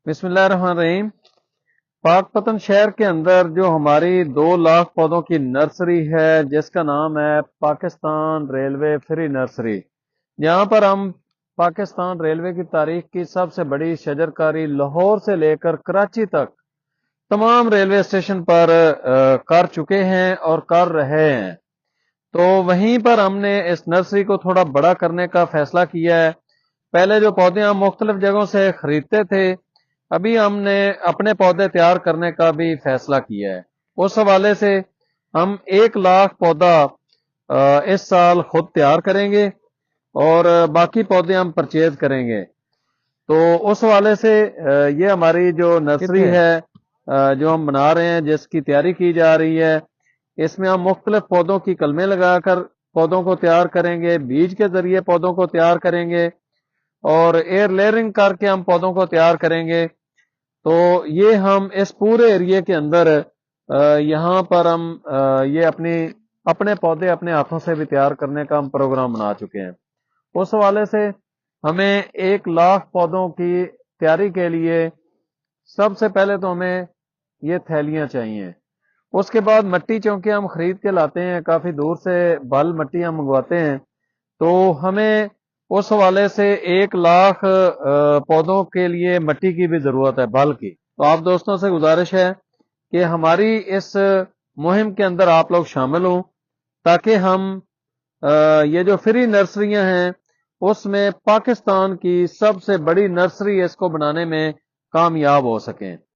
بسم اللہ الرحمن الرحیم۔ پاک پتن شہر کے اندر جو ہماری 2 لاکھ پودوں کی نرسری ہے جس کا نام ہے پاکستان ریلوے فری نرسری، یہاں پر ہم پاکستان ریلوے کی تاریخ کی سب سے بڑی شجرکاری لاہور سے لے کر کراچی تک تمام ریلوے اسٹیشن پر کر چکے ہیں اور کر رہے ہیں۔ تو وہیں پر ہم نے اس نرسری کو تھوڑا بڑا کرنے کا فیصلہ کیا ہے۔ پہلے جو پودے ہم مختلف جگہوں سے خریدتے تھے، ابھی ہم نے اپنے پودے تیار کرنے کا بھی فیصلہ کیا ہے۔ اس حوالے سے ہم 1 لاکھ پودا اس سال خود تیار کریں گے اور باقی پودے ہم پرچیز کریں گے۔ تو اس حوالے سے یہ ہماری جو نرسری ہے جو ہم بنا رہے ہیں، جس کی تیاری کی جا رہی ہے، اس میں ہم مختلف پودوں کی کلمیں لگا کر پودوں کو تیار کریں گے، بیج کے ذریعے پودوں کو تیار کریں گے اور ایئر لیئرنگ کر کے ہم پودوں کو تیار کریں گے۔ تو یہ ہم اس پورے ایریے کے اندر یہاں پر ہم یہ اپنے پودے اپنے ہاتھوں سے بھی تیار کرنے کا ہم پروگرام بنا چکے ہیں۔ اس حوالے سے ہمیں 1 لاکھ پودوں کی تیاری کے لیے سب سے پہلے تو ہمیں یہ تھیلیاں چاہیے، اس کے بعد مٹی چونکہ ہم خرید کے لاتے ہیں، کافی دور سے بل مٹی ہم منگواتے ہیں، تو ہمیں اس حوالے سے 1 لاکھ پودوں کے لیے مٹی کی بھی ضرورت ہے، بل کی۔ تو آپ دوستوں سے گزارش ہے کہ ہماری اس مہم کے اندر آپ لوگ شامل ہوں تاکہ ہم یہ جو فری نرسریاں ہیں اس میں پاکستان کی سب سے بڑی نرسری اس کو بنانے میں کامیاب ہو سکیں۔